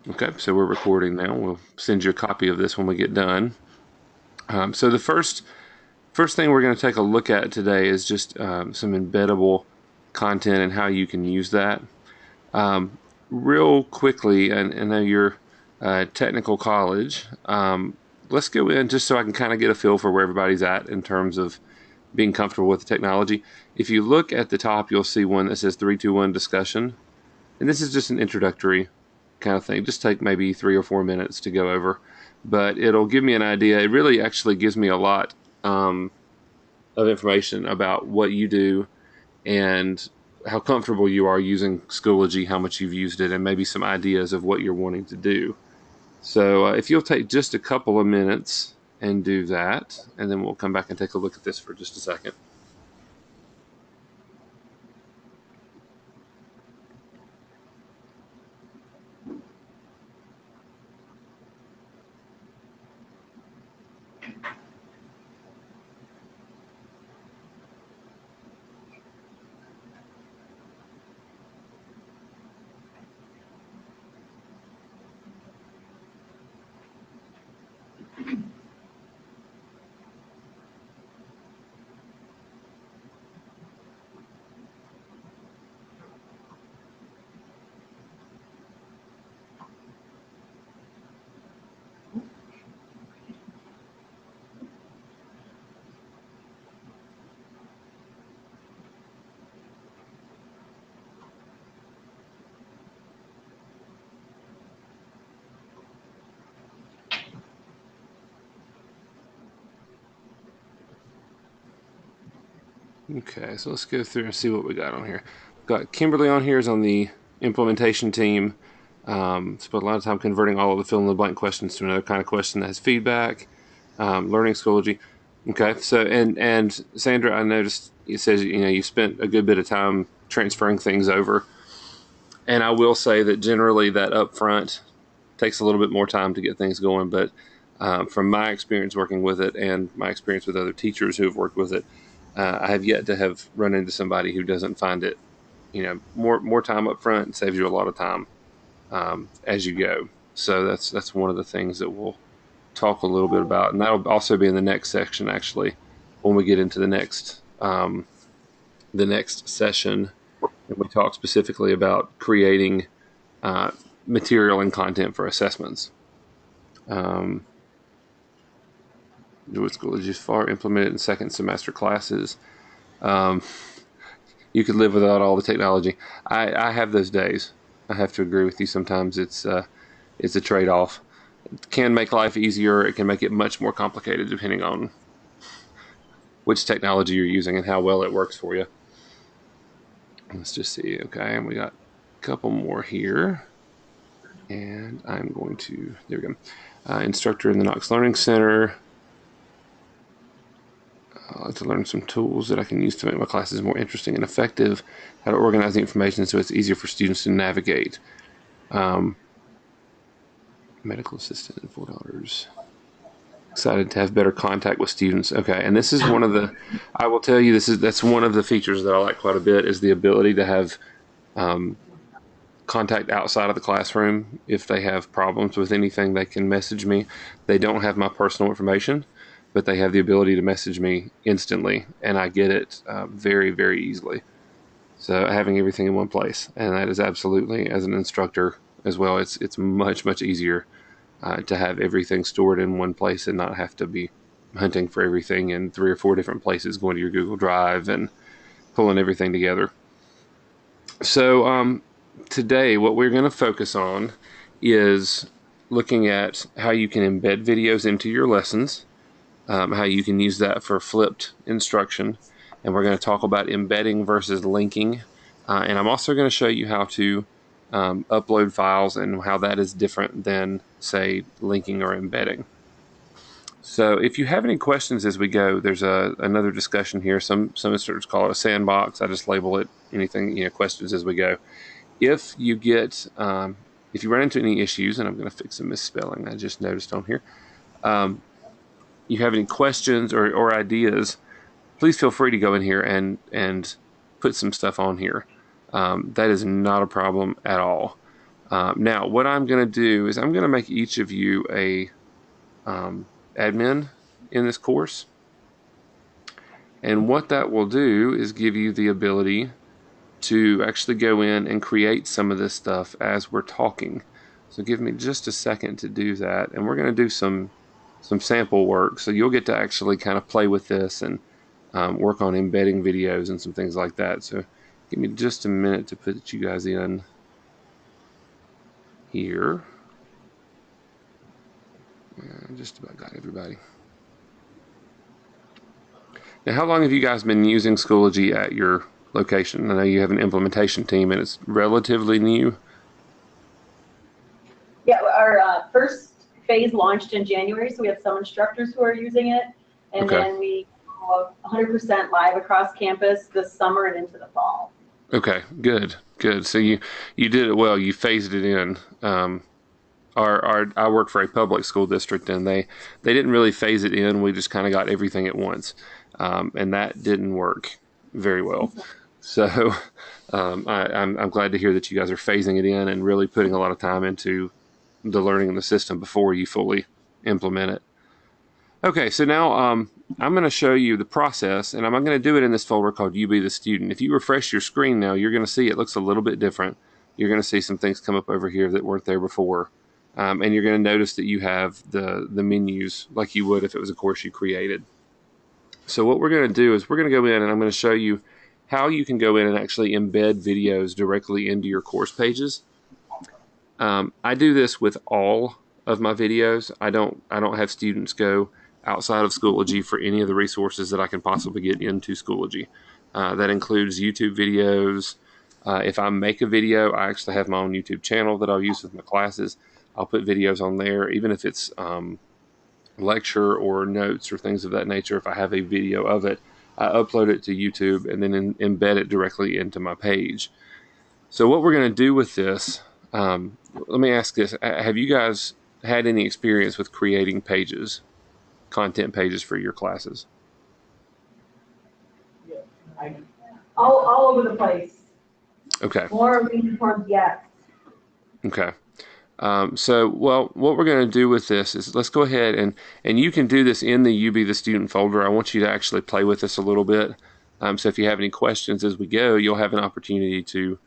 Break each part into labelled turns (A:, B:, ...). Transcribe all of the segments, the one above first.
A: Okay, so we're recording now. We'll send you a copy of this when we get done. So the first thing we're going to take a look at today is just some embeddable content and how you can use that. Real quickly, and I know you're technical college. Let's go in just so I can kind of get a feel for where everybody's at in terms of being comfortable with the technology. If you look at the top, you'll see one that says 321 discussion. And this is just an introductory kind of thing. Just take maybe 3 or 4 minutes to go over. But it'll give me an idea. It really actually gives me a lot of information about what you do and how comfortable you are using Schoology, how much you've used it, and maybe some ideas of what you're wanting to do. So if you'll take just a couple of minutes and do that, and then we'll come back and take a look at this for just a second. Okay, so let's go through and see what we got on here. Got Kimberly on here is on the implementation team. Spent a lot of time converting all of the fill in the blank questions to another kind of question that has feedback. Learning Schoology. Okay, so and Sandra, I noticed it says you spent a good bit of time transferring things over, and I will say that generally that upfront takes a little bit more time to get things going, but from my experience working with it and my experience with other teachers who have worked with it, I have yet to have run into somebody who doesn't find it, more time up front saves you a lot of time as you go. So that's one of the things that we'll talk a little bit about, and that'll also be in the next section actually when we get into the next session, and we talk specifically about creating uh, material and content for assessments. Um, Schoology is far implemented in second semester classes. Um, you could live without all the technology. I have those days. I have to agree with you. Sometimes it's a trade off. It can make life easier. It can make it much more complicated depending on which technology you're using and how well it works for you. Let's just see. Okay, and we got a couple more here. And I'm going to, there we go. Instructor in the Knox Learning Center. I like to learn some tools that I can use to make my classes more interesting and effective, how to organize the information so it's easier for students to navigate. Um, Medical assistant and $4. Excited to have better contact with students. Okay, and this is one of the, I will tell you, that's one of the features that I like quite a bit is the ability to have um, contact outside of the classroom. If they have problems with anything, they can message me. They don't have my personal information, but they have the ability to message me instantly, and I get it very, very easily. So having everything in one place, and that is absolutely, as an instructor as well, it's much easier to have everything stored in one place and not have to be hunting for everything in 3 or 4 different places, going to your Google Drive and pulling everything together. So today, what we're going to focus on is looking at how you can embed videos into your lessons, how you can use that for flipped instruction, and we're going to talk about embedding versus linking. And I'm also going to show you how to upload files and how that is different than, say, linking or embedding. So if you have any questions as we go, there's another discussion here. Some instructors call it a sandbox. I just label it anything, questions as we go. If you get, if you run into any issues, and I'm going to fix a misspelling I just noticed on here, um, you have any questions or ideas, please feel free to go in here and put some stuff on here. That is not a problem at all. Now, what I'm going to do is I'm going to make each of you a admin in this course. And what that will do is give you the ability to actually go in and create some of this stuff as we're talking. So give me just a second to do that. And we're going to do some sample work. So you'll get to actually kind of play with this and work on embedding videos and some things like that. So give me just a minute to put you guys in here. I just about got everybody. Now, how long have you guys been using Schoology at your location? I know you have an implementation team and it's relatively new.
B: Yeah, our first phase launched in January, so we have some instructors who are using it, and then we go 100% live across campus this summer and into the fall.
A: Okay, good. So you did it well. You phased it in. I work for a public school district, and they didn't really phase it in. We just kind of got everything at once, and that didn't work very well. So I'm glad to hear that you guys are phasing it in and really putting a lot of time into the learning of the system before you fully implement it. Okay, so now I'm going to show you the process, and I'm going to do it in this folder called You Be the Student. If you refresh your screen now, you're going to see it looks a little bit different. You're going to see some things come up over here that weren't there before. And you're going to notice that you have the menus like you would if it was a course you created. So what we're going to do is we're going to go in and I'm going to show you how you can go in and actually embed videos directly into your course pages. I do this with all of my videos. I don't have students go outside of Schoology for any of the resources that I can possibly get into Schoology. That includes YouTube videos. If I make a video, I actually have my own YouTube channel that I'll use with my classes. I'll put videos on there, even if it's lecture or notes or things of that nature. If I have a video of it, I upload it to YouTube and then embed it directly into my page. So what we're going to do with this, let me ask this. Have you guys had any experience with creating pages, content pages for your classes?
B: All over the place.
A: Okay.
B: More uniforms, yes.
A: Okay. So, what we're going to do with this is let's go ahead and you can do this in the You Be the Student folder. I want you to actually play with this a little bit. So if you have any questions as we go, you'll have an opportunity to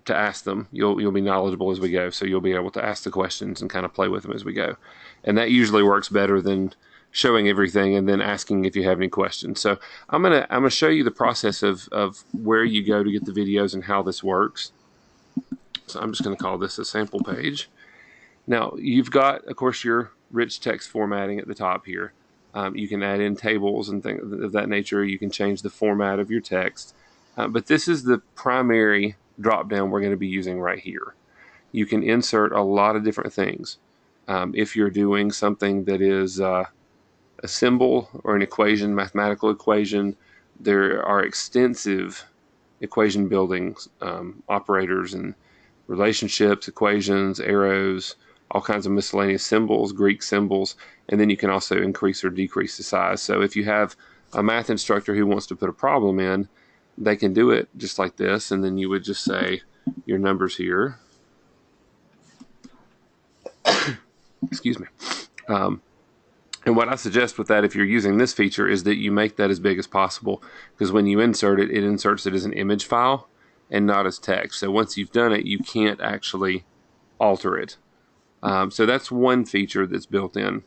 A: ask them. You'll be knowledgeable as we go, so you'll be able to ask the questions and kind of play with them as we go. And that usually works better than showing everything and then asking if you have any questions. So I'm gonna show you the process of where you go to get the videos and how this works. So I'm just going to call this a sample page. Now you've got, of course, your rich text formatting at the top here. You can add in tables and things of that nature. You can change the format of your text. But this is the primary drop-down we're going to be using right here. You can insert a lot of different things. If you're doing something that is a symbol or an equation, mathematical equation, there are extensive equation building operators and relationships, equations, arrows, all kinds of miscellaneous symbols, Greek symbols, and then you can also increase or decrease the size. So if you have a math instructor who wants to put a problem in, they can do it just like this, and then you would just say your numbers here. Excuse me. And what I suggest with that, if you're using this feature, is that you make that as big as possible, because when you insert it, it inserts it as an image file and not as text. So once you've done it, you can't actually alter it. So that's one feature that's built in.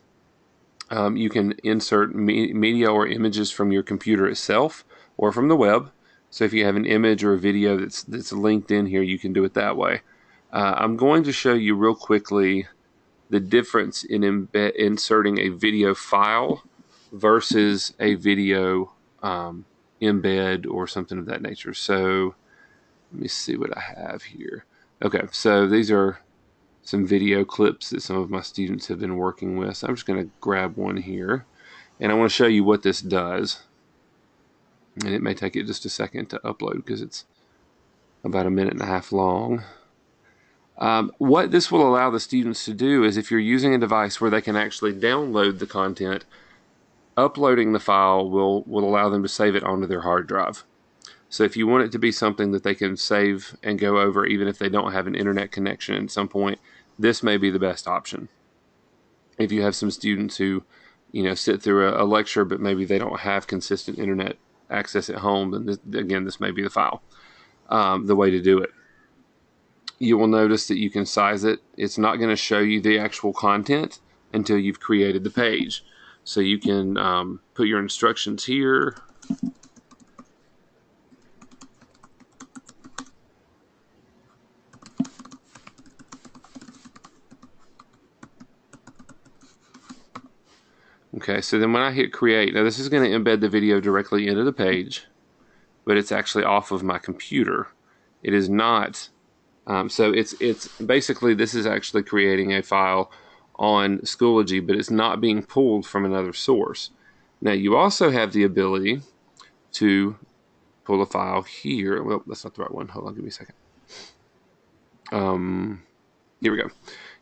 A: You can insert media or images from your computer itself or from the web. So if you have an image or a video that's linked in here, you can do it that way. I'm going to show you real quickly the difference in inserting a video file versus a video embed or something of that nature. So let me see what I have here. Okay, so these are some video clips that some of my students have been working with. So I'm just going to grab one here, and I want to show you what this does. And it may take it just a second to upload because it's about 1.5 minutes long. What this will allow the students to do is, if you're using a device where they can actually download the content, uploading the file will allow them to save it onto their hard drive. So if you want it to be something that they can save and go over even if they don't have an internet connection at some point, this may be the best option. If you have some students who, sit through a lecture, but maybe they don't have consistent internet access at home, then this may be the file, the way to do it. You will notice that you can size it. It's not going to show you the actual content until you've created the page. So you can put your instructions here. Okay, so then when I hit create, now this is going to embed the video directly into the page, but it's actually off of my computer. It is not, so it's basically, this is actually creating a file on Schoology, but it's not being pulled from another source. Now you also have the ability to pull a file here. Well, that's not the right one. Hold on, give me a second. Here we go.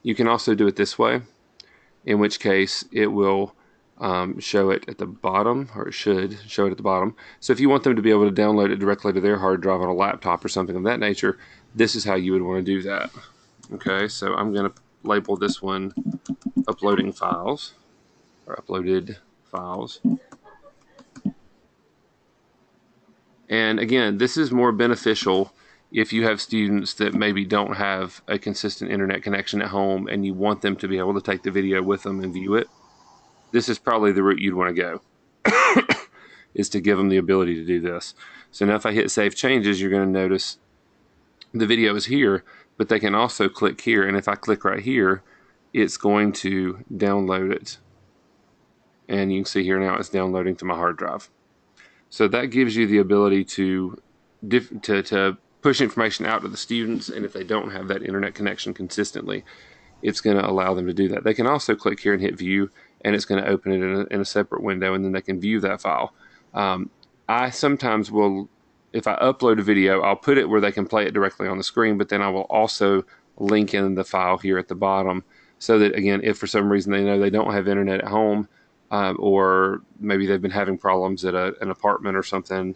A: You can also do it this way, in which case it will show it at the bottom, or it should show it at the bottom. So if you want them to be able to download it directly to their hard drive on a laptop or something of that nature, this is how you would want to do that. Okay, so I'm going to label this one uploading files, or uploaded files. And again, this is more beneficial if you have students that maybe don't have a consistent internet connection at home and you want them to be able to take the video with them and view it. This is probably the route you'd want to go, is to give them the ability to do this. So now if I hit Save Changes, you're going to notice the video is here, but they can also click here, and if I click right here, it's going to download it. And you can see here now it's downloading to my hard drive. So that gives you the ability to push information out to the students, and if they don't have that internet connection consistently, it's going to allow them to do that. They can also click here and hit View, and it's going to open it in a separate window, and then they can view that file. I sometimes will, if I upload a video, I'll put it where they can play it directly on the screen, but then I will also link in the file here at the bottom so that, again, if for some reason they know they don't have internet at home, or maybe they've been having problems at an apartment or something,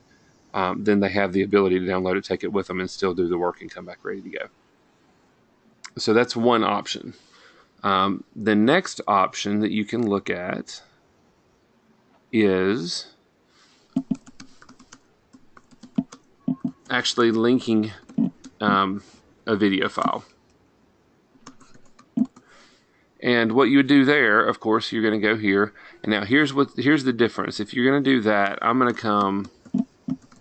A: then they have the ability to download it, take it with them, and still do the work and come back ready to go. So that's one option. The next option that you can look at is actually linking a video file. And what you would do there, of course, you're going to go here. And now here's the difference. If you're going to do that, I'm going to come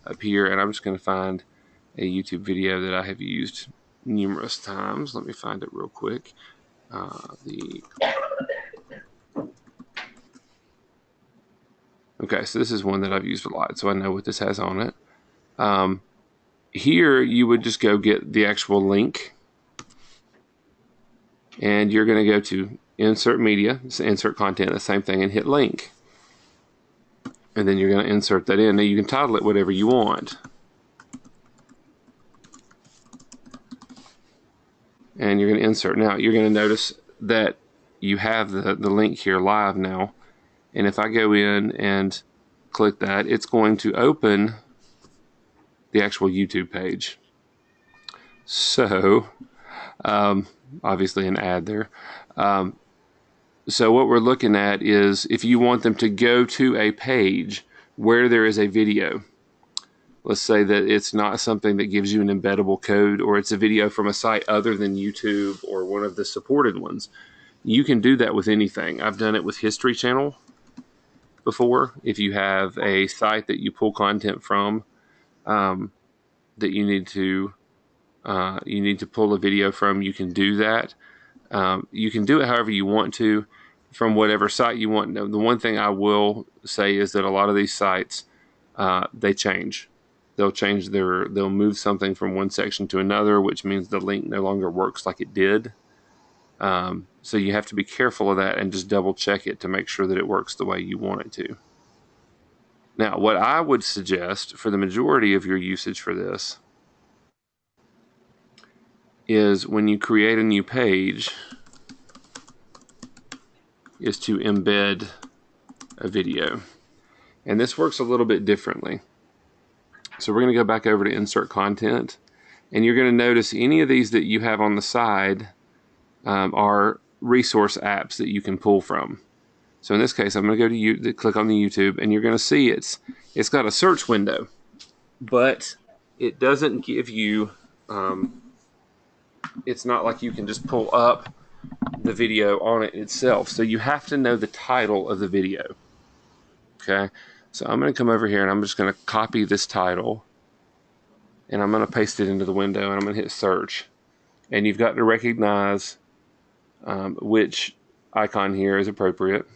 A: up here and I'm just going to find a YouTube video that I have used numerous times. Let me find it real quick. Okay, so this is one that I've used a lot, so I know what this has on it. Here you would just go get the actual link, and you're going to go to Insert Media, Insert Content, the same thing, and hit Link. And then you're going to insert that in. Now you can title it whatever you want. And you're going to insert. Now you're going to notice that you have the link here live now. And if I go in and click that, it's going to open the actual YouTube page. So, obviously an ad there. So what we're looking at is if you want them to go to a page where there is a video. Let's say that it's not something that gives you an embeddable code, or it's a video from a site other than YouTube or one of the supported ones. You can do that with anything. I've done it with History Channel before. If you have a site that you pull content from, that you need to pull a video from, you can do that. You can do it however you want to, from whatever site you want. Now, the one thing I will say is that a lot of these sites, they change. They'll move something from one section to another, which means the link no longer works like it did. So you have to be careful of that and just double check it to make sure that it works the way you want it to. Now, what I would suggest for the majority of your usage for this is when you create a new page, is to embed a video. And this works a little bit differently. So we're going to go back over to insert content, and you're going to notice any of these that you have on the side are resource apps that you can pull from. So in this case, I'm going to go to click on the YouTube, and you're going to see it's got a search window, but it doesn't give you. It's not like you can just pull up the video on it itself. So you have to know the title of the video. Okay, so I'm going to come over here and I'm just going to copy this title, and I'm going to paste it into the window, and I'm going to hit search. And you've got to recognize which icon here is appropriate,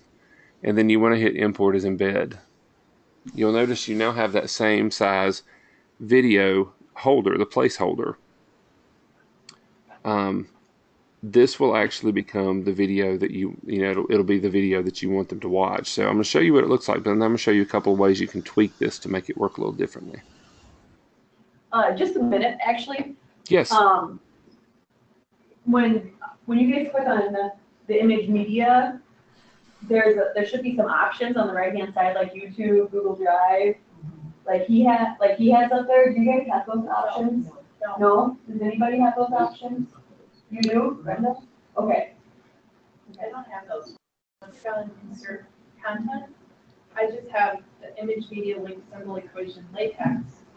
A: and then you want to hit import as embed. You'll notice you now have that same size video holder, the placeholder. This will actually become the video that it'll be the video that you want them to watch. So I'm going to show you what it looks like, but then I'm going to show you a couple of ways you can tweak this to make it work a little differently.
B: Just a minute, actually.
A: Yes.
B: When you guys click on the image media, there should be some options on the right hand side, like YouTube, Google Drive. Like he has up there. Do you guys have those options? No? Does anybody have those options? You do, Brenda? Okay.
C: I don't have those. Once you go and insert content, I just have the image media link symbol equation latex,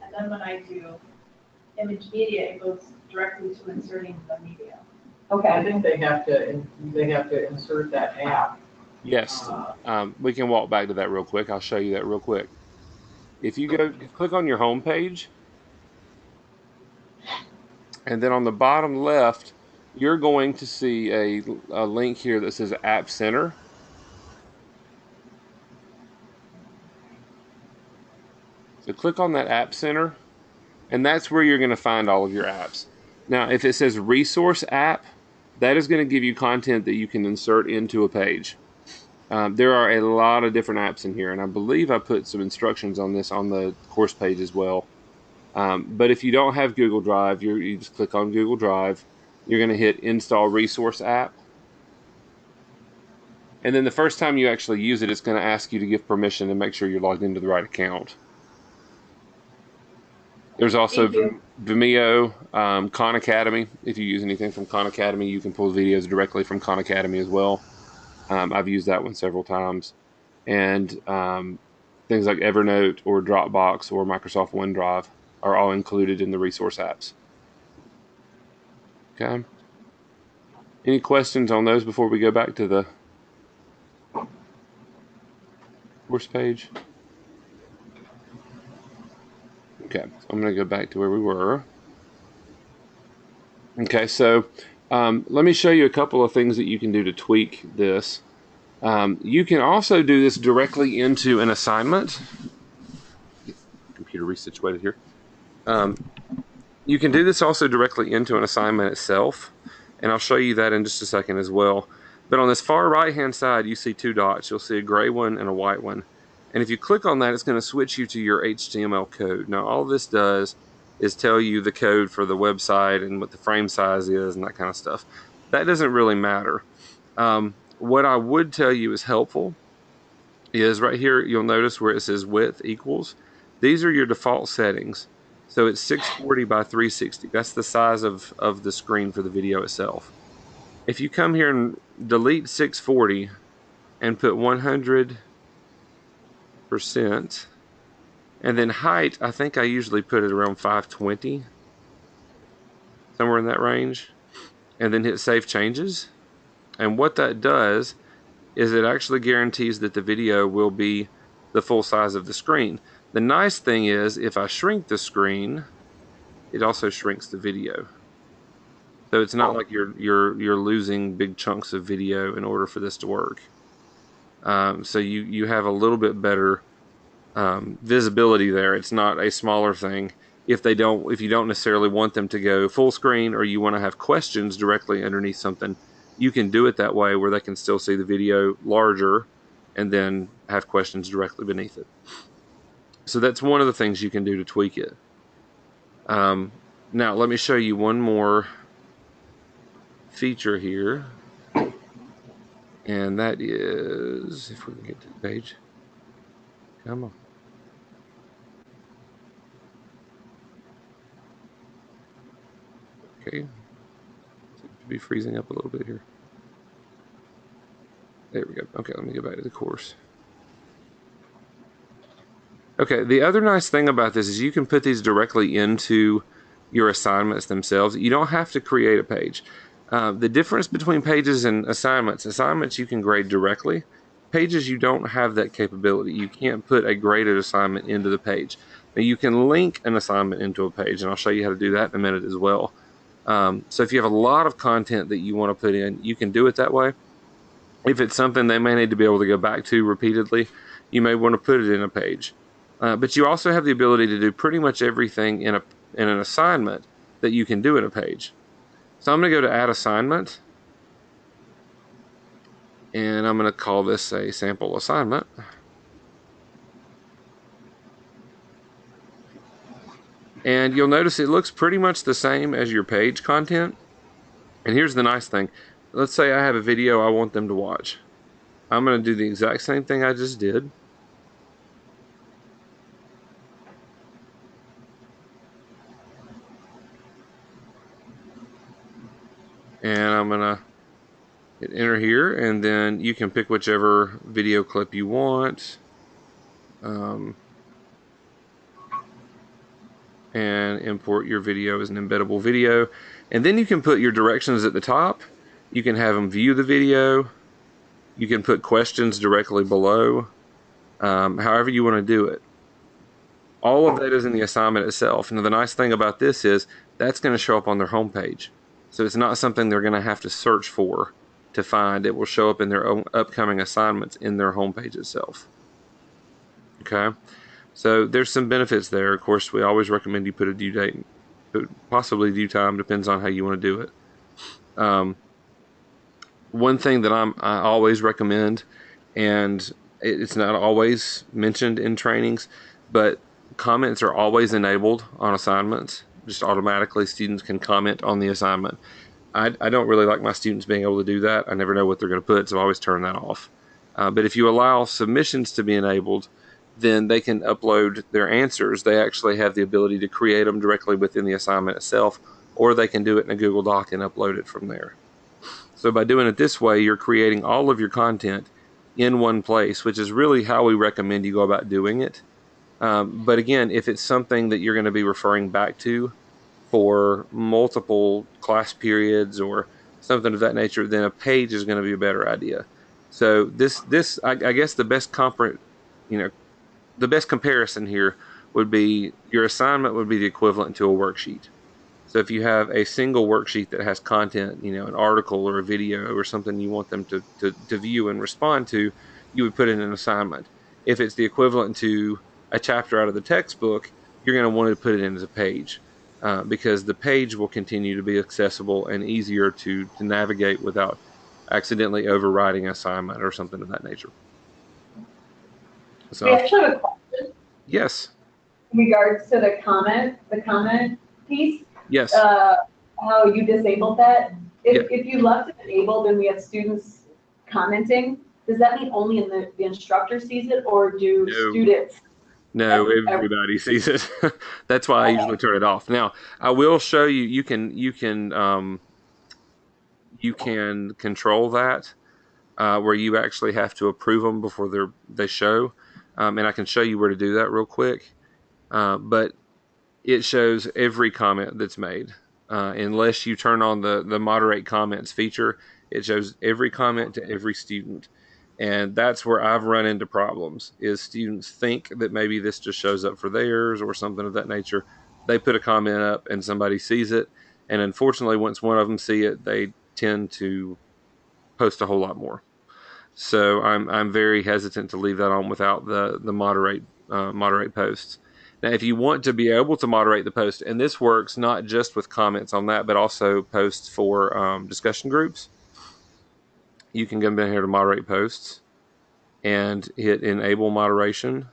C: and then when I do image media, it goes directly to inserting the media.
B: Okay.
D: I think they have to insert that app.
A: Yes. We can walk back to that real quick. I'll show you that real quick. If you click on your home page, and then on the bottom left, you're going to see a link here that says App Center. So click on that App Center, and that's where you're going to find all of your apps. Now, if it says Resource App, that is going to give you content that you can insert into a page. There are a lot of different apps in here, and I believe I put some instructions on this on the course page as well. But if you don't have Google Drive, you just click on Google Drive. You're going to hit Install Resource App. And then the first time you actually use it, it's going to ask you to give permission and make sure you're logged into the right account. There's also Vimeo, Khan Academy. If you use anything from Khan Academy, you can pull videos directly from Khan Academy as well. I've used that one several times. And things like Evernote or Dropbox or Microsoft OneDrive are all included in the resource apps. Okay. Any questions on those before we go back to the course page? Okay, so I'm going to go back to where we were. Okay, so let me show you a couple of things that you can do to tweak this. You can also do this directly into an assignment. Get the computer resituated here. You can do this also directly into an assignment itself, and I'll show you that in just a second as well. But on this far right-hand side, you see two dots. You'll see a gray one and a white one. And if you click on that, it's going to switch you to your HTML code. Now, all this does is tell you the code for the website and what the frame size is and that kind of stuff. That doesn't really matter. What I would tell you is helpful is right here, you'll notice where it says width equals. These are your default settings. So it's 640 by 360. That's the size of the screen for the video itself. If you come here and delete 640 and put 100%, and then height, I think I usually put it around 520, somewhere in that range, and then hit Save Changes. And what that does is it actually guarantees that the video will be the full size of the screen. The nice thing is, if I shrink the screen, it also shrinks the video. So it's not like you're losing big chunks of video in order for this to work. So you have a little bit better visibility there. It's not a smaller thing. If you don't necessarily want them to go full screen, or you want to have questions directly underneath something, you can do it that way where they can still see the video larger and then have questions directly beneath it. So that's one of the things you can do to tweak it. Now let me show you one more feature here, and that is, if we can get to the page, come on. Okay. Seems to be freezing up a little bit here. There we go. Okay, let me go back to the course. Okay, the other nice thing about this is you can put these directly into your assignments themselves. You don't have to create a page. The difference between pages and assignments you can grade directly. Pages, you don't have that capability. You can't put a graded assignment into the page. Now, you can link an assignment into a page, and I'll show you how to do that in a minute as well. So if you have a lot of content that you want to put in, you can do it that way. If it's something they may need to be able to go back to repeatedly, you may want to put it in a page. But you also have the ability to do pretty much everything in an assignment that you can do in a page. So I'm going to go to Add Assignment, and I'm going to call this a sample assignment. And you'll notice it looks pretty much the same as your page content. And here's the nice thing. Let's say I have a video I want them to watch. I'm going to do the exact same thing I just did. And I'm going to hit enter here, and then you can pick whichever video clip you want. And import your video as an embeddable video. And then you can put your directions at the top. You can have them view the video. You can put questions directly below. However you want to do it. All of that is in the assignment itself. Now the nice thing about this is that's going to show up on their homepage. So it's not something they're going to have to search for to find. It will show up in their own upcoming assignments in their homepage itself. Okay, so there's some benefits there. Of course, we always recommend you put a due date, possibly due time, depends on how you want to do it. One thing that I always recommend, and it's not always mentioned in trainings, but comments are always enabled on assignments. Just automatically, students can comment on the assignment. I don't really like my students being able to do that. I never know what they're going to put, so I always turn that off. But if you allow submissions to be enabled, then they can upload their answers. They actually have the ability to create them directly within the assignment itself, or they can do it in a Google Doc and upload it from there. So by doing it this way, you're creating all of your content in one place, which is really how we recommend you go about doing it. But again, if it's something that you're going to be referring back to for multiple class periods or something of that nature, then a page is going to be a better idea. So I guess the best the best comparison here would be your assignment would be the equivalent to a worksheet. So if you have a single worksheet that has content, an article or a video or something you want them to view and respond to, you would put in an assignment. If it's the equivalent to a chapter out of the textbook, you're going to want to put it in as a page because the page will continue to be accessible and easier to navigate without accidentally overriding an assignment or something of that nature. So,
B: We actually have a question
A: yes.
B: in regards to the comment piece.
A: Yes.
B: How you disabled that.
A: Yep.
B: If you left it enabled and we have students commenting, does that mean only the instructor sees it, or do students?
A: No, everybody sees it. That's why I usually turn it off. Now, I will show you. You can control that where you actually have to approve them before they show, and I can show you where to do that real quick. But it shows every comment that's made, unless you turn on the moderate comments feature. It shows every comment to every student. And that's where I've run into problems, is students think that maybe this just shows up for theirs or something of that nature. They put a comment up and somebody sees it. And unfortunately, once one of them see it, they tend to post a whole lot more. So I'm very hesitant to leave that on without the moderate posts. Now, if you want to be able to moderate the post, and this works not just with comments on that, but also posts for discussion groups, you can come down here to moderate posts and hit enable moderation.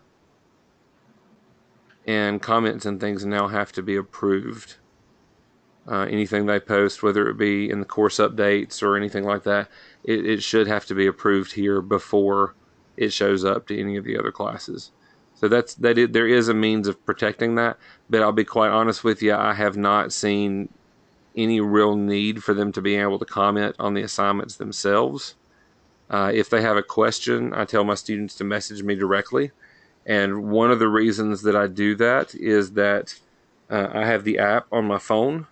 A: And comments and things now have to be approved. Anything they post, whether it be in the course updates or anything like that, it should have to be approved here before it shows up to any of the other classes. So there is a means of protecting that, but I'll be quite honest with you, I have not seen any real need for them to be able to comment on the assignments themselves. If they have a question, I tell my students to message me directly. And one of the reasons that I do that is that I have the app on my phone.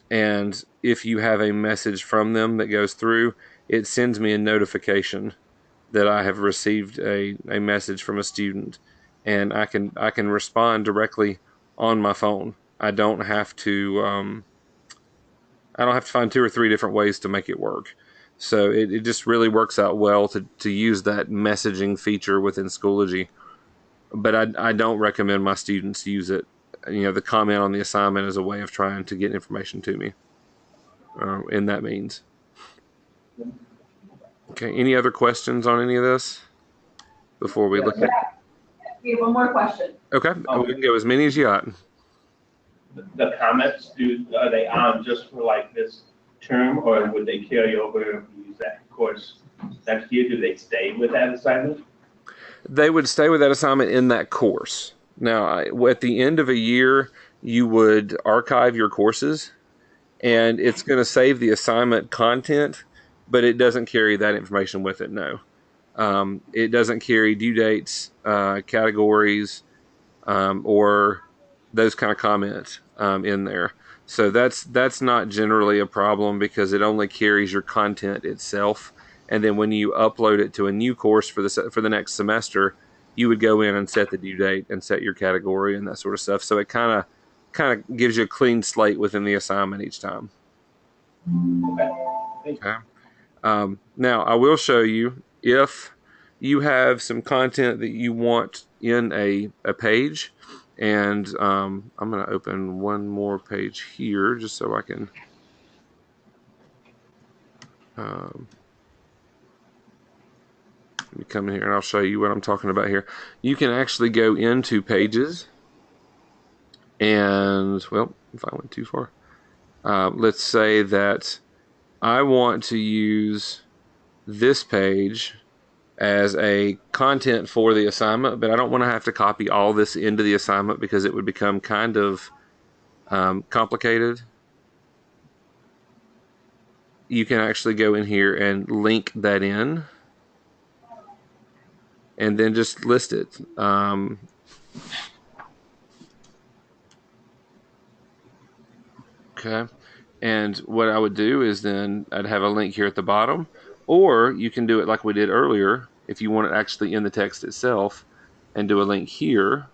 A: And if you have a message from them that goes through, it sends me a notification that I have received a message from a student, and I can respond directly on my phone. I don't have to find 2 or 3 different ways to make it work. So it just really works out well to use that messaging feature within Schoology. But I don't recommend my students use it. The comment on the assignment is a way of trying to get information to me, and that means. Okay, any other questions on any of this before we look at?
B: We have one more question.
A: Okay, we can go as many as you got.
E: The comments, are they on just for like this term, or would they carry over and use that course next year? Do they stay with that assignment?
A: They would stay with that assignment in that course. Now, at the end of a year, you would archive your courses, and it's going to save the assignment content, but it doesn't carry that information with it, no. It doesn't carry due dates, categories, or those kind of comments in there. So that's not generally a problem because it only carries your content itself. And then when you upload it to a new course for the next semester, you would go in and set the due date and set your category and that sort of stuff. So it kind of gives you a clean slate within the assignment each time. Okay. Now I will show you if you have some content that you want in a page, and I'm going to open one more page here just so I can let me come in here and I'll show you what I'm talking about here. You can actually go into pages, and well, if I went too far, let's say that I want to use this page as a content for the assignment, but I don't want to have to copy all this into the assignment because it would become kind of complicated. You can actually go in here and link that in and then just list it. Okay. And what I would do is then I'd have a link here at the bottom, or you can do it like we did earlier if you want it actually in the text itself and do a link here.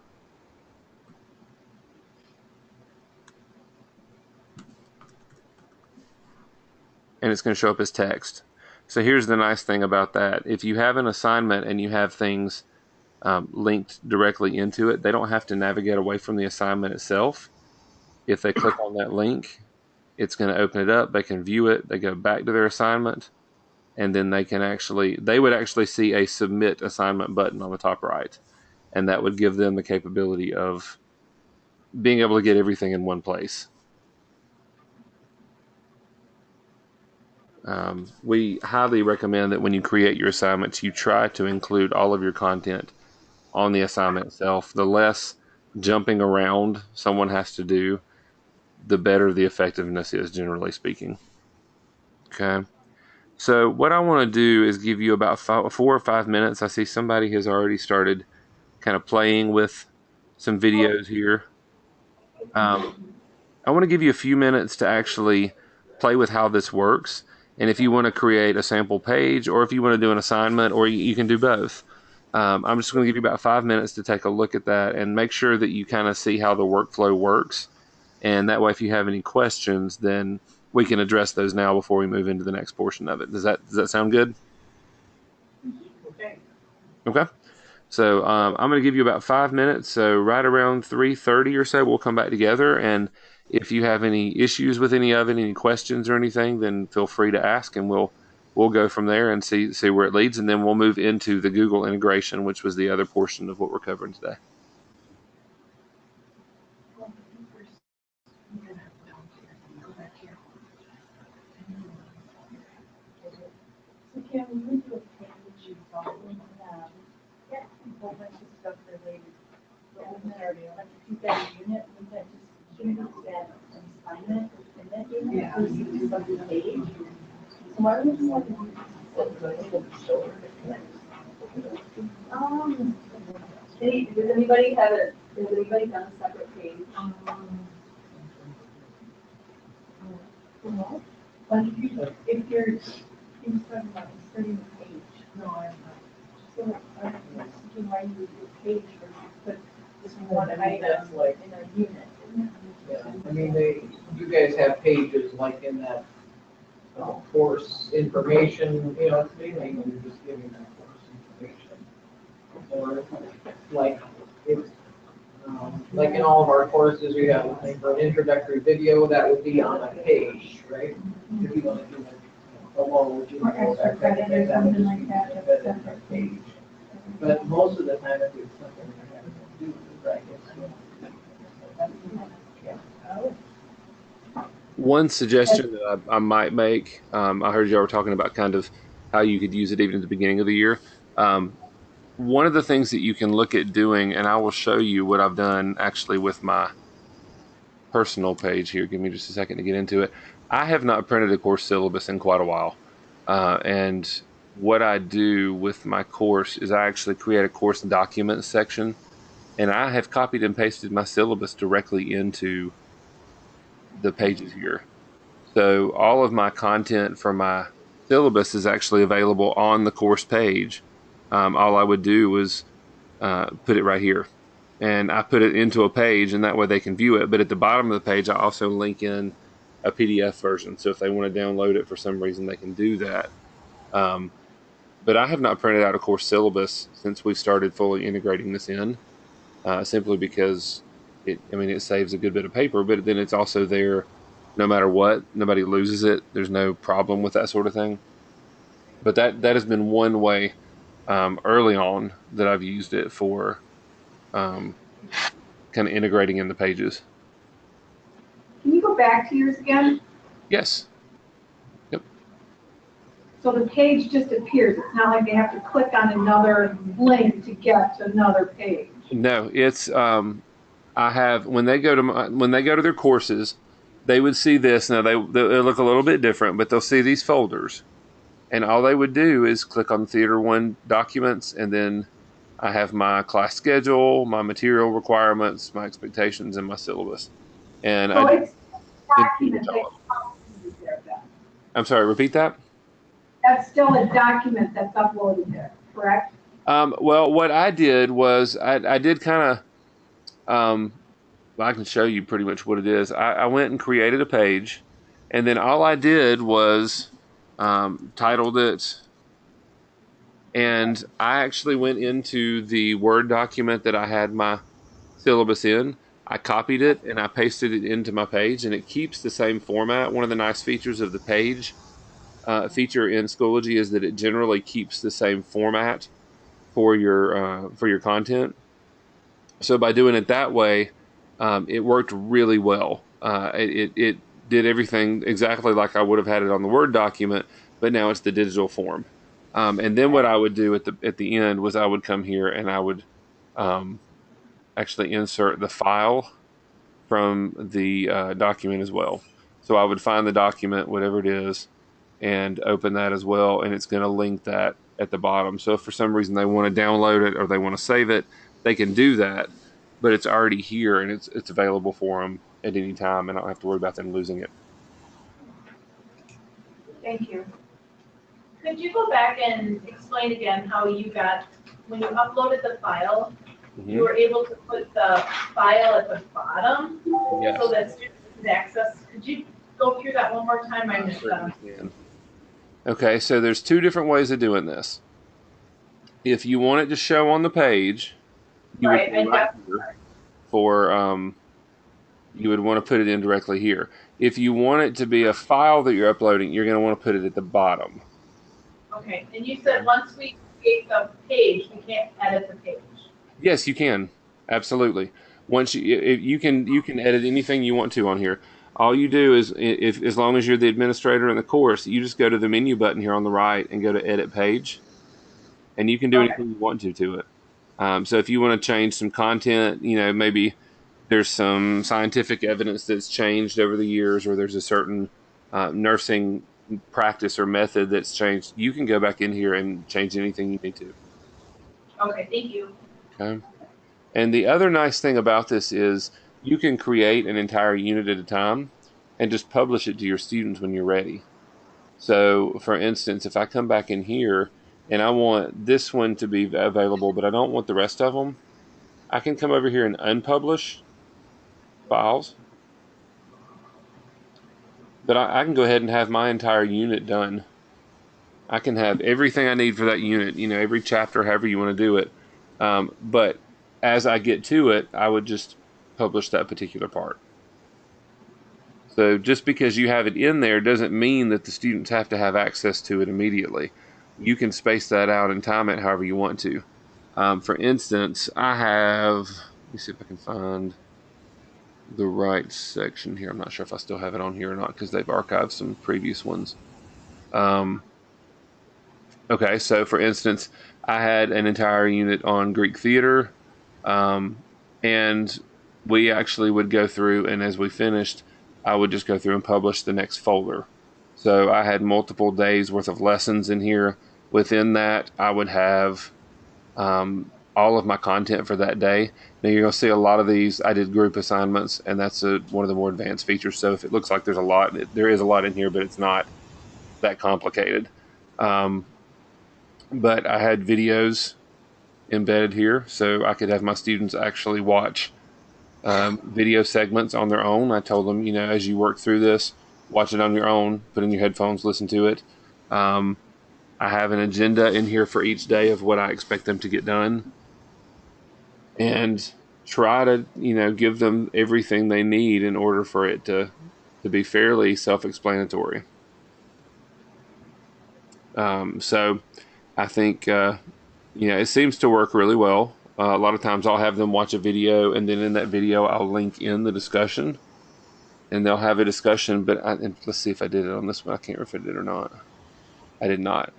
A: And it's going to show up as text. So here's the nice thing about that. If you have an assignment and you have things linked directly into it, they don't have to navigate away from the assignment itself. If they click on that link, it's going to open it up. They can view it. They go back to their assignment, and then they would actually see a submit assignment button on the top right, and that would give them the capability of being able to get everything in one place. We highly recommend that when you create your assignments, you try to include all of your content on the assignment itself. The less jumping around someone has to do, the better the effectiveness is, generally speaking. Okay. So what I want to do is give you about 4 or 5 minutes. I see somebody has already started kind of playing with some videos here. I want to give you a few minutes to actually play with how this works. And if you want to create a sample page, or if you want to do an assignment, or you can do both. I'm just going to give you about 5 minutes to take a look at that and make sure that you kind of see how the workflow works. And that way, if you have any questions, then we can address those now before we move into the next portion of it. Does that sound good?
D: Okay.
A: Okay. So I'm going to give you about 5 minutes. So right around 3:30 or so, we'll come back together. And if you have any issues with any of it, any questions or anything, then feel free to ask, and we'll go from there and see where it leads. And then we'll move into the Google integration, which was the other portion of what we're covering today.
B: So Kim, we went to a page you followed, a whole bunch of stuff related. But wasn't there, like, if you got a unit, was that just, shouldn't it be that assignment? And then you
C: page. So why would you want to
B: Does anybody have it, has anybody done a separate page?
C: Like if you're talking about inserting a page, no, I'm not. So I was thinking why you would do a page versus put this one item
D: like,
C: in a unit.
D: yeah, I mean, you guys have pages like in that course information, you know, it's mainly when you're just giving that course information. Or like, it's, like in all of our courses, we have a thing for an introductory video that would be on a page, right? If you want to do like below, you
C: Or
D: know,
C: extra credit or something like that, that's a separate page.
D: But most of the time, if it's something that has to do with right,
A: One suggestion that I might make, I heard y'all were talking about kind of how you could use it even at the beginning of the year. One of the things that you can look at doing, and I will show you what I've done actually with my personal page here. Give me just a second to get into it. I have not printed a course syllabus in quite a while. And what I do with my course is I actually create a course documents section, and I have copied and pasted my syllabus directly into the pages here. So all of my content for my syllabus is actually available on the course page. All I would do was put it right here, and I put it into a page, and that way they can view it. But at the bottom of the page, I also link in a PDF version. So if they want to download it for some reason, they can do that. But I have not printed out a course syllabus since we started fully integrating this in, simply because it saves a good bit of paper, but then it's also there no matter what. Nobody loses it. There's no problem with that sort of thing. But that has been one way early on that I've used it for kind of integrating in the pages.
F: Can you go back to yours again?
A: Yes.
F: So the page just appears. It's not like they have to click on another link to get to another page.
A: No, it's I have when they go to their courses, they would see this. Now they'll look a little bit different, but they'll see these folders, and all they would do is click on Theater 1 documents, and then I have my class schedule, my material requirements, my expectations, and my syllabus. And
F: So
A: I
F: it's a document that uploaded there then.
A: I'm sorry, repeat that.
F: That's still a document that's uploaded there, correct?
A: Well, what I did was I did kind of, I can show you pretty much what it is. I went and created a page, and then all I did was titled it, and I actually went into the Word document that I had my syllabus in. I copied it and I pasted it into my page, and it keeps the same format. One of the nice features of the page feature in Schoology is that it generally keeps the same format for your content. So by doing it that way, it worked really well. It did everything exactly like I would have had it on the Word document, but now it's the digital form. And then what I would do at the end was I would come here and I would actually insert the file from the document as well. So I would find the document, whatever it is, and open that as well, and it's going to link that at the bottom. So if for some reason they want to download it or they want to save it, they can do that, but it's already here and it's available for them at any time, and I don't have to worry about them losing it.
F: Thank you.
C: Could you go back and explain again how you got, when you uploaded the file, you were able to put the file at the bottom
A: Yes.
C: so that students could access? Could you go through that one more time? I missed that.
A: Okay, so there's two different ways of doing this. If you want it to show on the page, you
C: Right,
A: would you would want to put it in directly here. If you want it to be a file that you're uploading, you're going to want to put it at the bottom.
C: Okay, and you said once we create the page, we can't edit the page.
A: Yes, you can. Absolutely. Once you can edit anything you want to on here. All you do is, if as long as you're the administrator in the course, you just go to the menu button here on the right and go to Edit Page, and you can do anything you want to it. So if you want to change some content, maybe there's some scientific evidence that's changed over the years, or there's a certain nursing practice or method that's changed, you can go back in here and change anything you need to.
C: Okay, thank you.
A: Okay. And the other nice thing about this is you can create an entire unit at a time and just publish it to your students when you're ready. So, for instance, if I come back in here and I want this one to be available, but I don't want the rest of them, I can come over here and unpublish files. But I can go ahead and have my entire unit done. I can have everything I need for that unit, every chapter, however you want to do it. But as I get to it, I would just publish that particular part. So just because you have it in there doesn't mean that the students have to have access to it immediately. You can space that out and time it however you want to. For instance, I have, let me see if I can find the right section here. I'm not sure if I still have it on here or not because they've archived some previous ones. Okay, so for instance, I had an entire unit on Greek theater, and we actually would go through, and as we finished, I would just go through and publish the next folder. So I had multiple days worth of lessons in here. Within that, I would have all of my content for that day. Now you're going to see a lot of these. I did group assignments, and that's one of the more advanced features. So if it looks like there's a lot, there is a lot in here, but it's not that complicated. But I had videos embedded here, so I could have my students actually watch video segments on their own. I told them, as you work through this, watch it on your own, put in your headphones, listen to it. I have an agenda in here for each day of what I expect them to get done, and try to, give them everything they need in order for it to be fairly self-explanatory. So I think, it seems to work really well. A lot of times I'll have them watch a video, and then in that video I'll link in the discussion, and they'll have a discussion. But and let's see if I did it on this one. I can't remember if I did or not. I did not.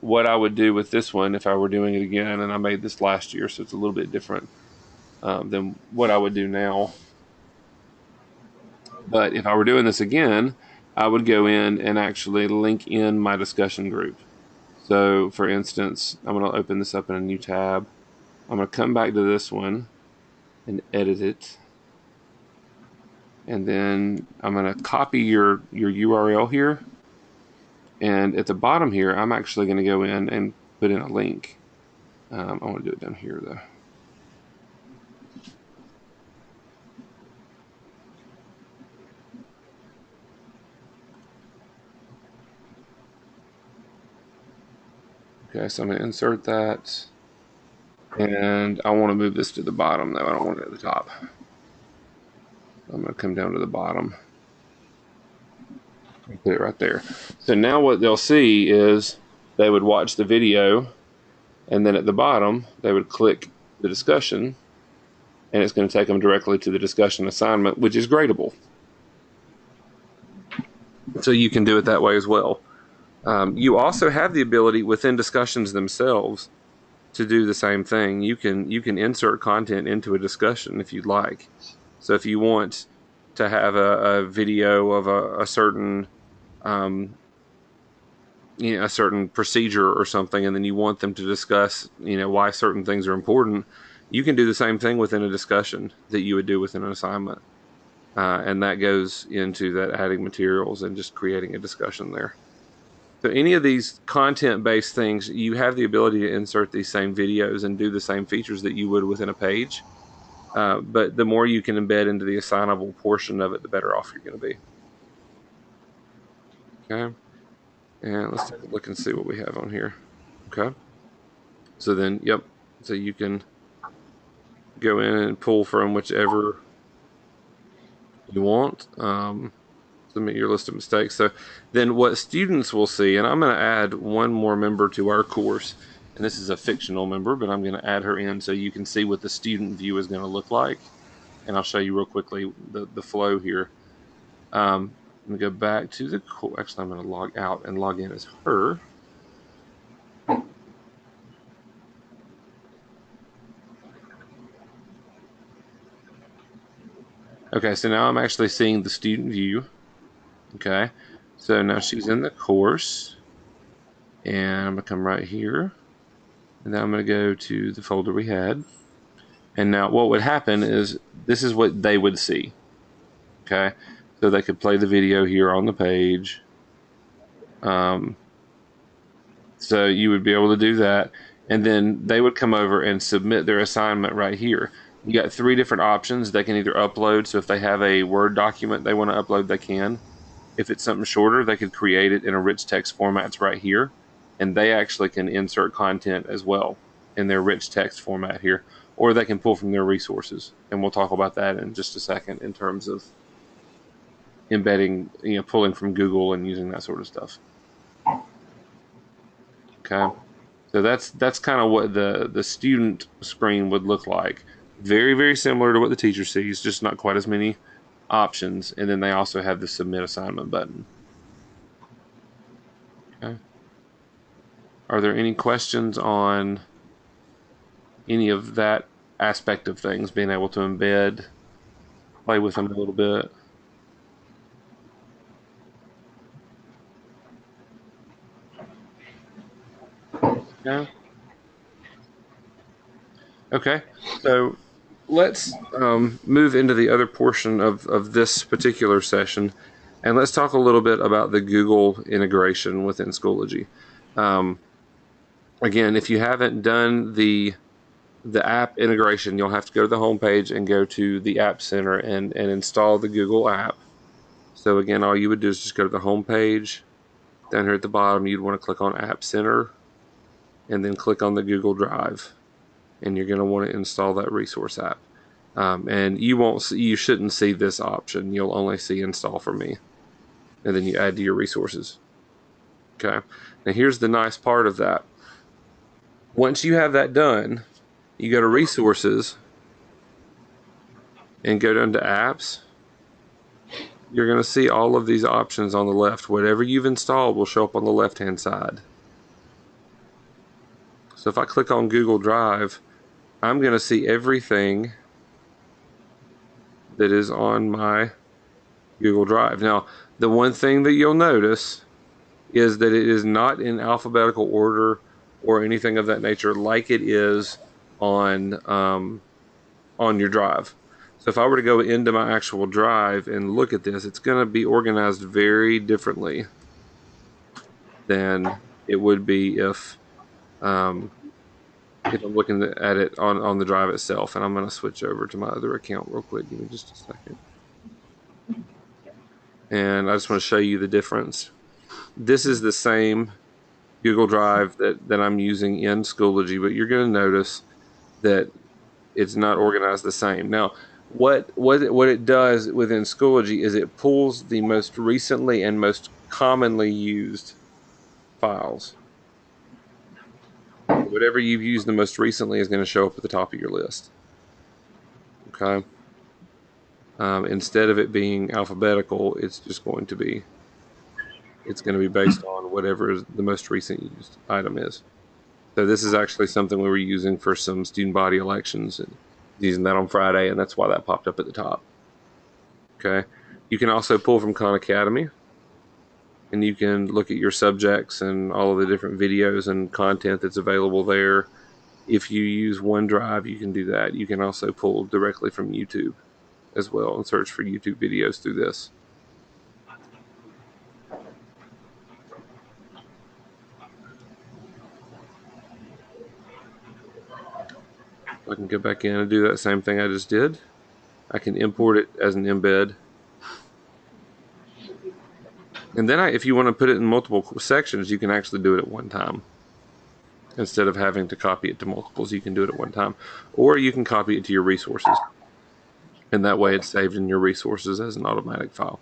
A: What I would do with this one, if I were doing it again, and I made this last year, so it's a little bit different than what I would do now. But if I were doing this again, I would go in and actually link in my discussion group. So, for instance, I'm going to open this up in a new tab. I'm going to come back to this one and edit it. And then I'm going to copy your URL here. And at the bottom here, I'm actually going to go in and put in a link. I want to do it down here, though. Okay, so I'm going to insert that. And I want to move this to the bottom, though. I don't want it at the top. I'm going to come down to the bottom and put it right there. So now what they'll see is they would watch the video, and then at the bottom, they would click the discussion, and it's going to take them directly to the discussion assignment, which is gradable. So you can do it that way as well. You also have the ability within discussions themselves to do the same thing. You can insert content into a discussion if you'd like. So if you want to have a video of a certain a certain procedure or something, and then you want them to discuss why certain things are important, you can do the same thing within a discussion that you would do within an assignment, and that goes into that adding materials and just creating a discussion there. So any of these content-based things, you have the ability to insert these same videos and do the same features that you would within a page. But the more you can embed into the assignable portion of it, the better off you're going to be. Okay. And let's take a look and see what we have on here. Okay. So then, yep. So you can go in and pull from whichever you want. Submit your list of mistakes. So then what students will see, and I'm going to add one more member to our course, and this is a fictional member, but I'm going to add her in so you can see what the student view is going to look like. And I'll show you real quickly the flow here. Let me go back to the course. Actually, I'm going to log out and log in as her. Okay, so now I'm actually seeing the student view. Okay, So now she's in the course, and I'm going to come right here, and then I'm going to go to the folder we had. And now what would happen is this is what they would see. Okay, so they could play the video here on the page. So you would be able to do that, and then they would come over and submit their assignment right here. You got 3 different options. They can either upload, so if they have a Word document they want to upload, they can. If it's something shorter, they could create it in a rich text formats right here, and they actually can insert content as well in their rich text format here, or they can pull from their resources, and we'll talk about that in just a second in terms of embedding, pulling from Google and using that sort of stuff. Okay, so that's kind of what the student screen would look like. Very, very similar to what the teacher sees, just not quite as many options. And then they also have the submit assignment button. Okay. Are there any questions on any of that aspect of things, being able to embed, play with them a little bit? Yeah. Okay, so let's move into the other portion of this particular session, and let's talk a little bit about the Google integration within Schoology. Again, if you haven't done the app integration, you'll have to go to the home page and go to the App Center and install the Google app. So again, all you would do is just go to the home page. Down here at the bottom, you'd want to click on App Center, and then click on the Google Drive, and you're going to want to install that resource app. And you shouldn't see this option. You'll only see install for me, and then you add to your resources. Okay. Now here's the nice part of that. Once you have that done, you go to resources and go down to apps. You're going to see all of these options on the left. Whatever you've installed will show up on the left hand side. So if I click on Google Drive, I'm going to see everything that is on my Google Drive. Now, the one thing that you'll notice is that it is not in alphabetical order or anything of that nature like it is on your drive. So if I were to go into my actual drive and look at this, it's going to be organized very differently than it would be if I'm looking at it on the drive itself. And I'm going to switch over to my other account real quick. Give me just a second. And I just want to show you the difference. This is the same Google Drive that I'm using in Schoology, but you're going to notice that it's not organized the same. Now, what it does within Schoology is it pulls the most recently and most commonly used files. Whatever you've used the most recently is going to show up at the top of your list. Okay. Instead of it being alphabetical, it's just going to be based on whatever the most recent used item is. So this is actually something we were using for some student body elections and using that on Friday, and that's why that popped up at the top. Okay. You can also pull from Khan Academy, and you can look at your subjects and all of the different videos and content that's available there. If you use OneDrive, you can do that. You can also pull directly from YouTube as well and search for YouTube videos through this. I can go back in and do that same thing I just did. I can import it as an embed. And then if you want to put it in multiple sections, you can actually do it at one time. Instead of having to copy it to multiples, you can do it at one time. Or you can copy it to your resources. And that way it's saved in your resources as an automatic file.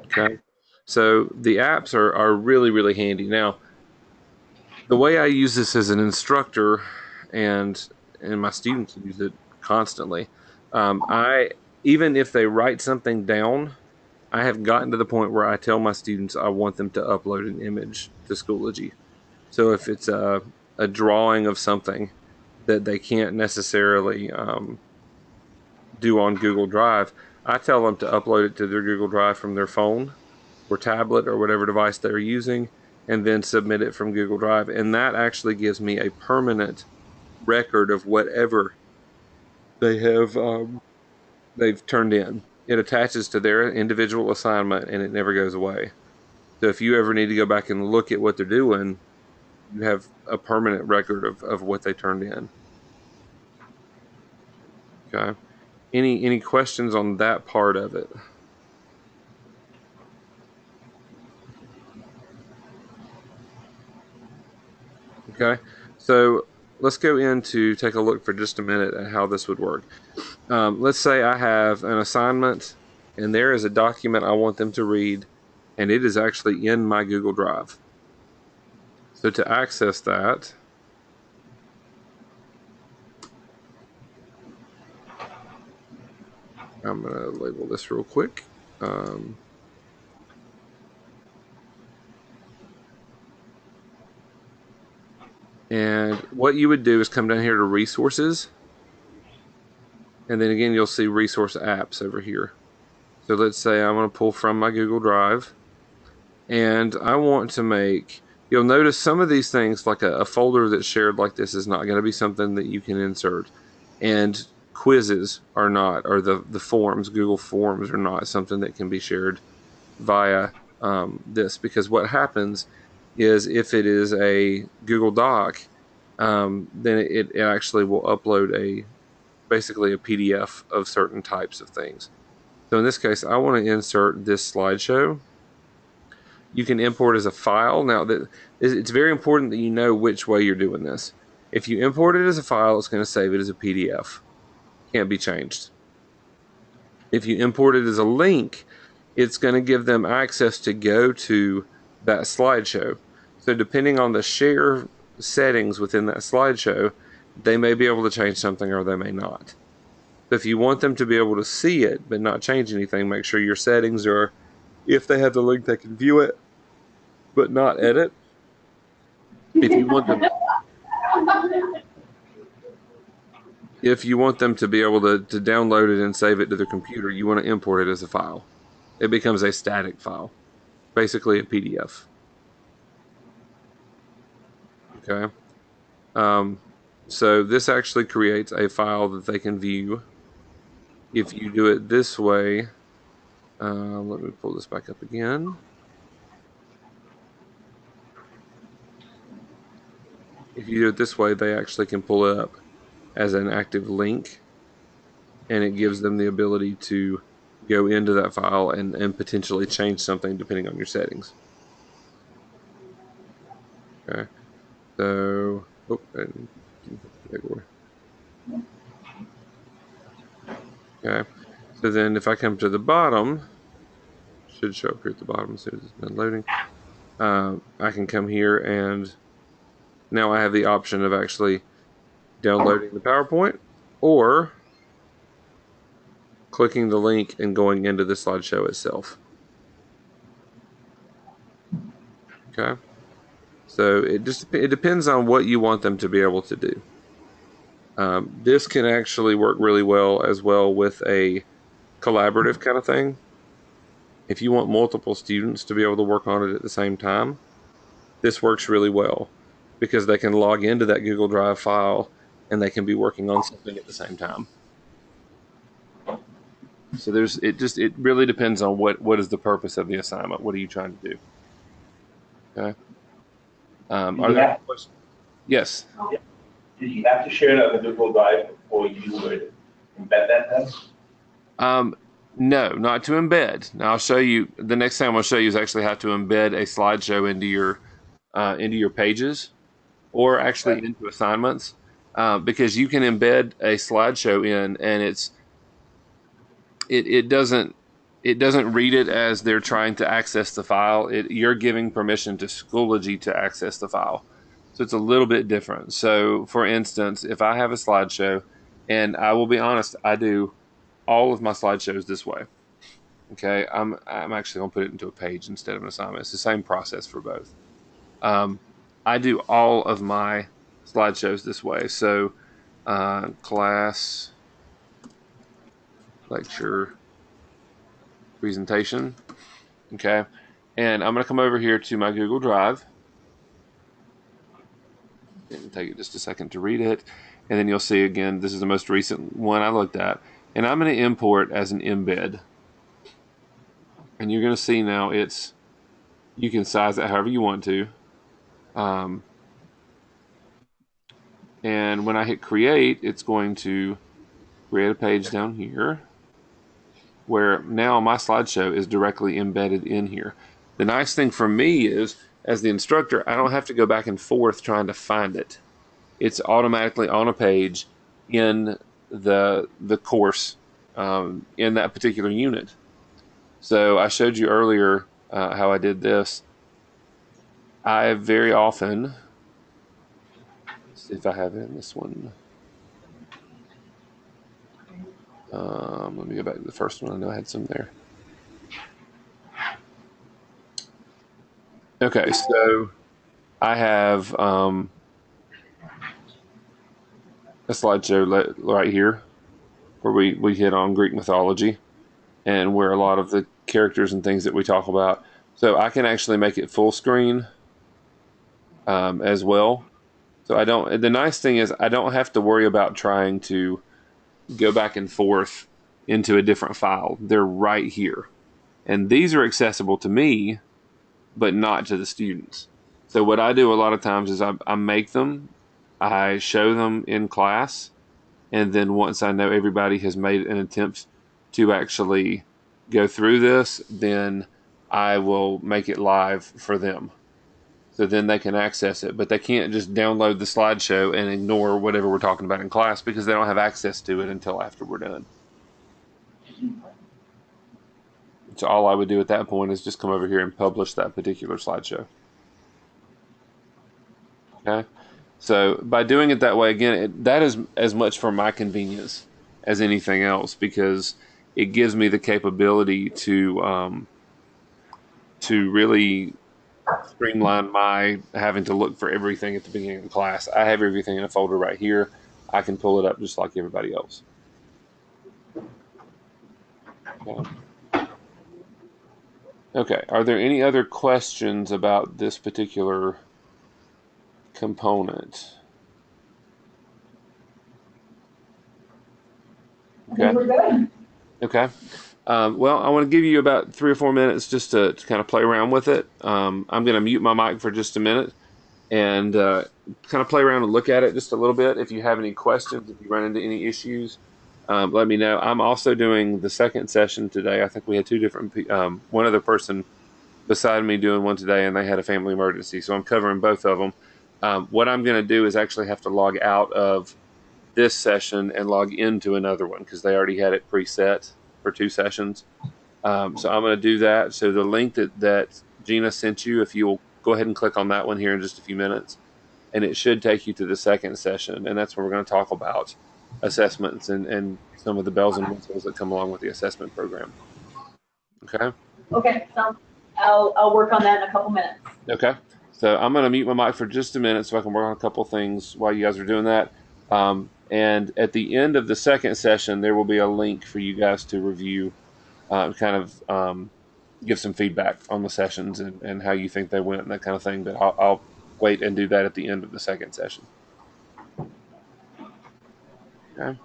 A: Okay. So the apps are really, really handy. Now, the way I use this as an instructor and my students use it constantly, even if they write something down, I have gotten to the point where I tell my students I want them to upload an image to Schoology. So if it's a drawing of something that they can't necessarily do on Google Drive, I tell them to upload it to their Google Drive from their phone, or tablet or whatever device they're using, and then submit it from Google Drive. And that actually gives me a permanent record of whatever they have they've turned in. It attaches to their individual assignment and it never goes away. So if you ever need to go back and look at what they're doing, you have a permanent record of what they turned in. Okay. Any questions on that part of it? Okay. So let's go into take a look for just a minute at how this would work. Let's say I have an assignment and there is a document I want them to read, and it is actually in my Google Drive. So to access that, I'm going to label this real quick. And what you would do is come down here to resources. And then again, you'll see resource apps over here. So let's say I'm going to pull from my Google Drive. And I want to make, you'll notice some of these things, like a folder that's shared like this is not going to be something that you can insert. And quizzes are not, or the forms, Google Forms are not something that can be shared via this. Because what happens is if it is a Google Doc, then it actually will upload basically a PDF of certain types of things. So in this case, I want to insert this slideshow. You can import as a file. Now, it's very important that you know which way you're doing this. If you import it as a file, it's going to save it as a PDF. Can't be changed. If you import it as a link, it's going to give them access to go to that slideshow. So depending on the share settings within that slideshow, they may be able to change something or they may not. So if you want them to be able to see it but not change anything, make sure your settings are, if they have the link, they can view it but not edit. If you want them, if you want them to be able to download it and save it to their computer, you want to import it as a file. It becomes a static file, basically a PDF. Okay. So this actually creates a file that they can view. If you do it this way, let me pull this back up again. If you do it this way, they actually can pull it up as an active link, and it gives them the ability to go into that file and potentially change something depending on your settings. Okay. So, okay. So then if I come to the bottom, should show up here at the bottom as soon as it's done loading. I can come here and now I have the option of actually downloading the PowerPoint or clicking the link and going into the slideshow itself. Okay. So it depends on what you want them to be able to do. This can actually work really well as well with a collaborative kind of thing. If you want multiple students to be able to work on it at the same time, this works really well because they can log into that Google Drive file and they can be working on something at the same time. So it really depends on what is the purpose of the assignment. What are you trying to do? Okay. Are there questions? Yes.
E: Did you have to share it on the Google Drive before you would embed that then?
A: No, not to embed. Now I'll show you, the next thing I'm going to show you is actually how to embed a slideshow into your pages or actually into assignments, because you can embed a slideshow in and it doesn't read it as they're trying to access the file. You're giving permission to Schoology to access the file. So it's a little bit different. So for instance, if I have a slideshow, and I will be honest, I do all of my slideshows this way. Okay, I'm actually going to put it into a page instead of an assignment. It's the same process for both. I do all of my slideshows this way. So class, lecture, presentation. Okay, And I'm going to come over here to my Google Drive. It'll take it just a second to read it. And then you'll see again, this is the most recent one I looked at. And I'm going to import as an embed. And you're going to see now you can size it however you want to. And when I hit create, it's going to create a page down here where now my slideshow is directly embedded in here. The nice thing for me is, as the instructor, I don't have to go back and forth trying to find it. It's automatically on a page in the course in that particular unit. So I showed you earlier how I did this. I very often, let's see if I have it in this one. Let me go back to the first one. I know I had some there. Okay, so I have a slideshow right here where we hit on Greek mythology and where a lot of the characters and things that we talk about. So I can actually make it full screen as well. So the nice thing is I don't have to worry about trying to go back and forth into a different file. They're right here. And these are accessible to me, but not to the students. So what I do a lot of times is I make them, I show them in class, and then once I know everybody has made an attempt to actually go through this, then I will make it live for them. So then they can access it, but they can't just download the slideshow and ignore whatever we're talking about in class because they don't have access to it until after we're done. So all I would do at that point is just come over here and publish that particular slideshow. Okay. So by doing it that way, again, that is as much for my convenience as anything else because it gives me the capability to really streamline my having to look for everything at the beginning of the class. I have everything in a folder right here. I can pull it up just like everybody else. Okay. Are there any other questions about this particular component?
B: Okay. We're good.
A: Okay. Well, I want to give you about 3 or 4 minutes just to kind of play around with it. I'm going to mute my mic for just a minute and kind of play around and look at it just a little bit. If you have any questions, if you run into any issues, let me know. I'm also doing the second session today. I think we had 2 different, one other person beside me doing one today, and they had a family emergency. So I'm covering both of them. What I'm going to do is actually have to log out of this session and log into another one because they already had it preset for 2 sessions. So I'm going to do that. So the link that Gina sent you, if you'll go ahead and click on that one here in just a few minutes, and it should take you to the second session. And that's where we're going to talk about assessments and some of the bells and whistles that come along with the assessment program. Okay?
B: Okay, so I'll work on that in a couple minutes.
A: Okay. So I'm going to mute my mic for just a minute so I can work on a couple things while you guys are doing that. And at the end of the second session, there will be a link for you guys to review, give some feedback on the sessions and how you think they went and that kind of thing. But I'll wait and do that at the end of the second session. Okay.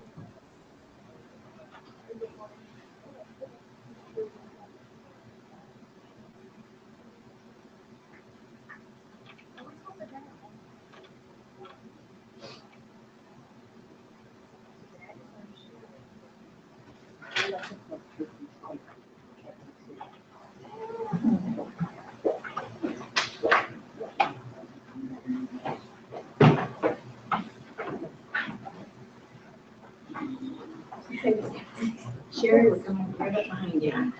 B: Sherry was coming right up behind you.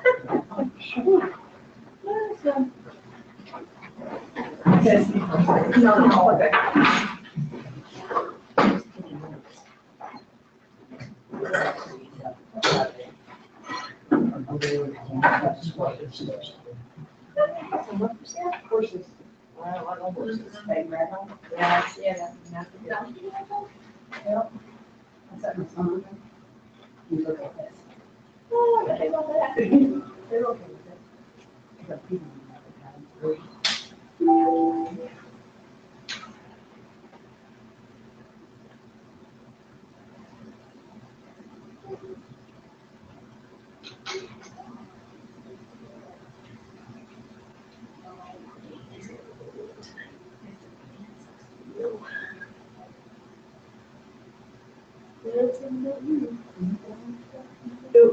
G: So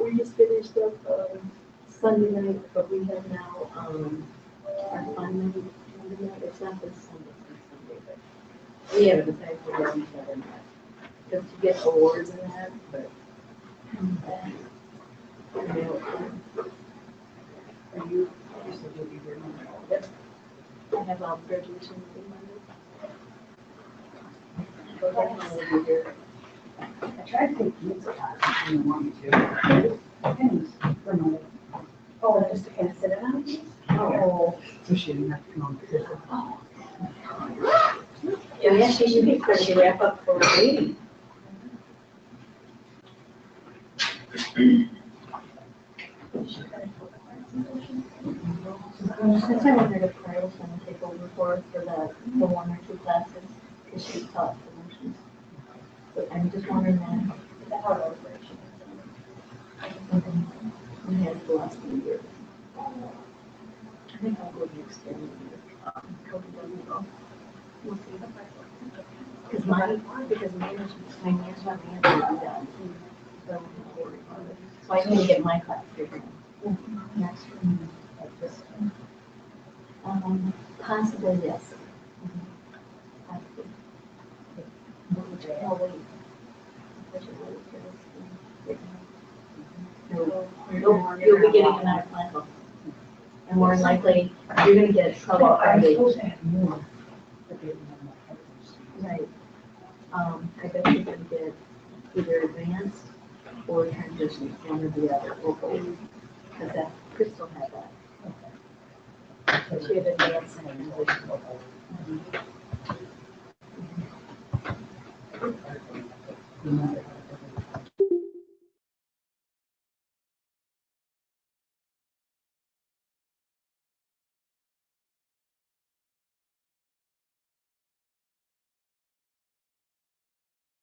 G: we just finished up Sunday night, but we have now our final Sunday night. It's not this Sunday, it's next Sunday, but we haven't decided where each other met. Just to get awards and that, but. You know, are you said you'll be here Monday? Yep. I have graduation meeting Monday. But definitely will be here.
B: I tried to take pizza class, I didn't want me to. And for my, oh, just to kind of sit it on. Oh. So she didn't have to come on because. Oh.
G: Yeah, she should be quick to wrap up for a meeting. Since I wondered if Carl was going to take over for the one or two classes, because she taught promotions. But I'm just wondering that, the how to operation. We had it the last few years. I think I'll go next year. Cody doesn't go. We'll see. Because management, my management will be done. So I can get my class figured out. Next year. Like this one. Possibly, yes. Possibly. Oh, wait. You'll be getting another class. And more than likely, you're gonna get trouble already.
B: supposed to have more, but they didn't have enough.
G: Right. I bet you're gonna get either advanced or transitions, one or the other, or both. Because that, Crystal had that. So she had advanced and transition.